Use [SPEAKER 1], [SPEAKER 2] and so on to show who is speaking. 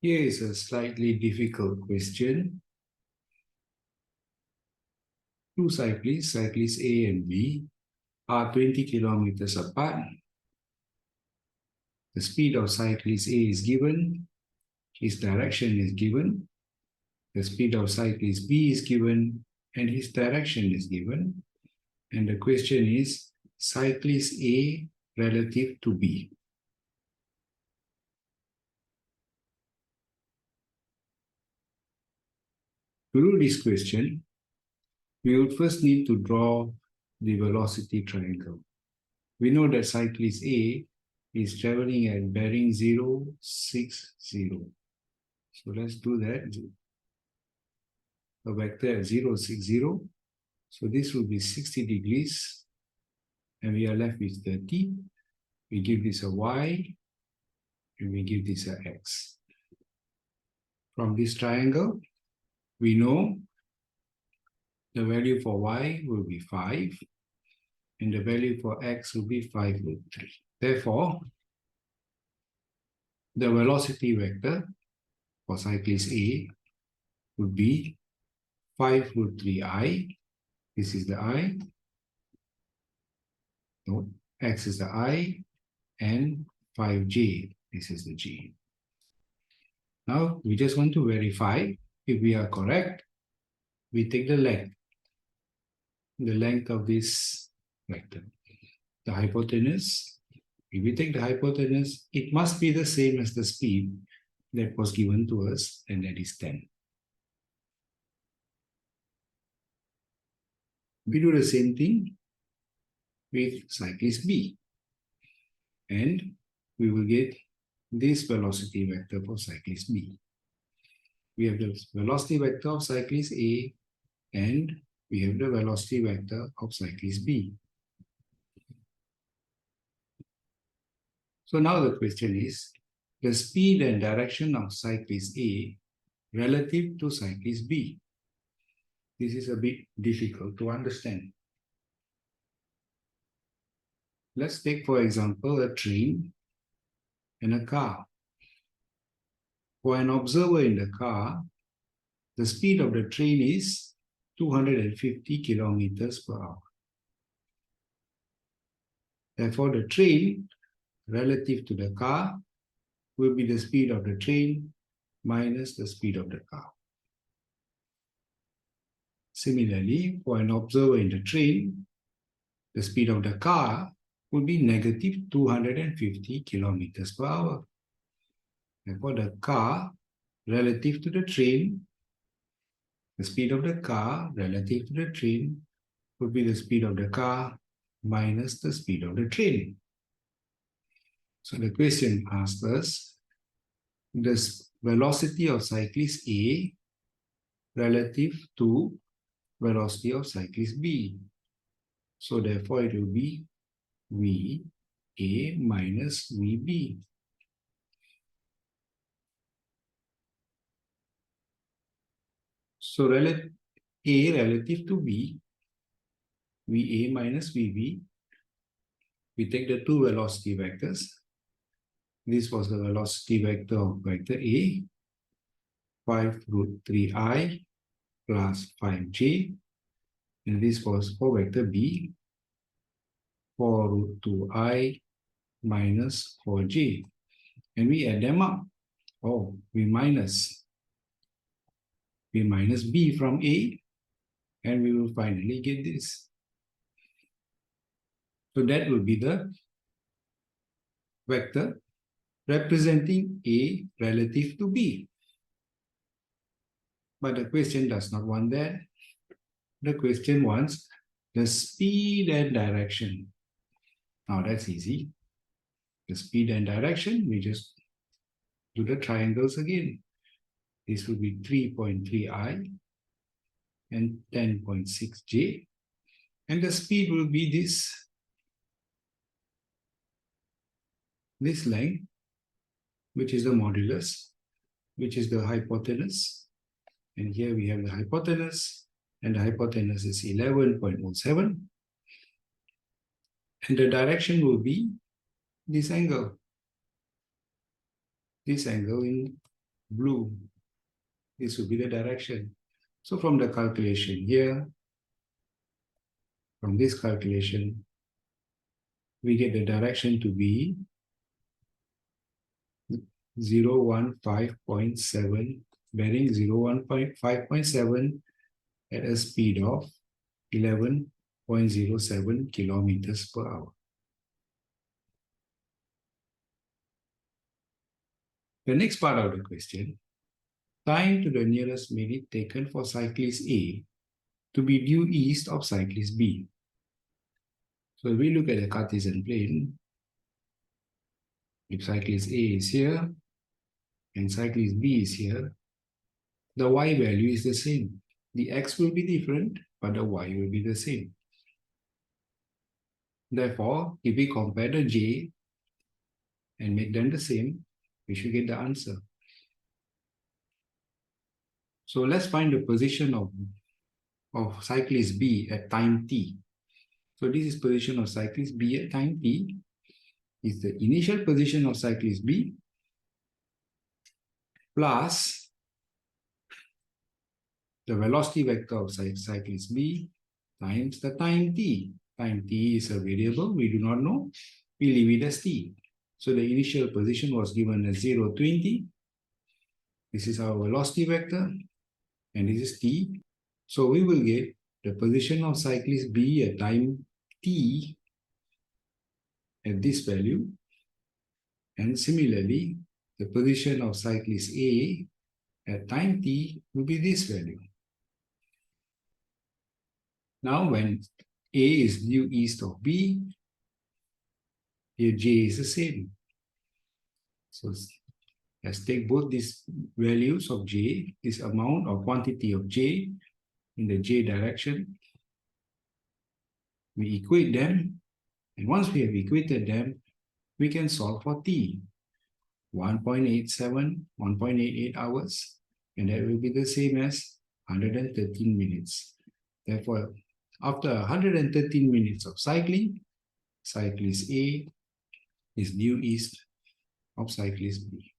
[SPEAKER 1] Here is a slightly difficult question. Two cyclists, cyclists A and B, are 20 kilometers apart. The speed of cyclist A is given, his direction is given, the speed of cyclist B is given, and his direction is given. And the question is cyclist A relative to B. To do this question, we would first need to draw the velocity triangle. We know that cyclist A is traveling at bearing 0, 6, 0. So let's do that. A vector at 0, 6, 0. So this will be 60 degrees. And we are left with 30. We give this a y. And we give this a x. From this triangle, we know the value for y will be 5. And the value for x will be 5 root 3. Therefore, the velocity vector for cyclist A would be 5 root 3i. This is the I. No, x is the I. And 5j. This is the j. Now, we just want to verify if we are correct. We take the length of this vector. The hypotenuse. If we take the hypotenuse, it must be the same as the speed that was given to us, and that is 10. We do the same thing with cyclist B. And we will get this velocity vector for cyclist B. We have the velocity vector of cyclist A, and we have the velocity vector of cyclist B. So now the question is, the speed and direction of cyclist A relative to cyclist B. This is a bit difficult to understand. Let's take, for example, a train and a car. For an observer in the car, the speed of the train is 250 kilometers per hour. Therefore, the train relative to the car will be the speed of the train minus the speed of the car. Similarly, for an observer in the train, the speed of the car would be negative 250 kilometers per hour. Therefore, the car relative to the train, the speed of the car relative to the train would be the speed of the car minus the speed of the train. So the question asks us, the velocity of cyclist A relative to velocity of cyclist B. So therefore it will be VA minus VB. So A relative to B, VA minus VB, we take the two velocity vectors. This was the velocity vector of vector A, 5 root 3i plus 5j. And this was for vector B, 4 root 2i minus 4j. And we add them up. Oh, we minus B from A, and we will finally get this. So that will be the vector representing A relative to B. But the question does not want that. The question wants the speed and direction. Now that's easy. The speed and direction, we just do the triangles again. This will be 3.3i and 10.6j. And the speed will be this length, which is the modulus, which is the hypotenuse. And here we have the hypotenuse, and the hypotenuse is 11.07. And the direction will be this angle in blue. This will be the direction. So from the calculation here, from this calculation, we get the direction to be 015.7, bearing 015.7 at a speed of 11.07 kilometers per hour. The next part of the question, time to the nearest minute taken for cyclist A to be due east of cyclist B. So if we look at the Cartesian plane, if cyclist A is here and cyclist B is here, the y value is the same. The x will be different, but the y will be the same. Therefore, if we compare the j and make them the same, we should get the answer. So let's find the position of cyclist B at time t. So this is position of cyclist B at time t. Is the initial position of cyclist B plus the velocity vector of cyclist B times the time t. Time t is a variable we do not know. We leave it as t. So the initial position was given as 0, 20. This is our velocity vector, and this is t. So we will get the position of cyclist B at time t at this value, and similarly, the position of cyclist A at time t will be this value. Now, when A is due east of B, here J is the same. So let's take both these values of J, this amount or quantity of J in the J direction. We equate them, and once we have equated them, we can solve for T. 1.87, 1.88 hours, and that will be the same as 113 minutes. Therefore, after 113 minutes of cycling, cyclist A is due east of cyclist B.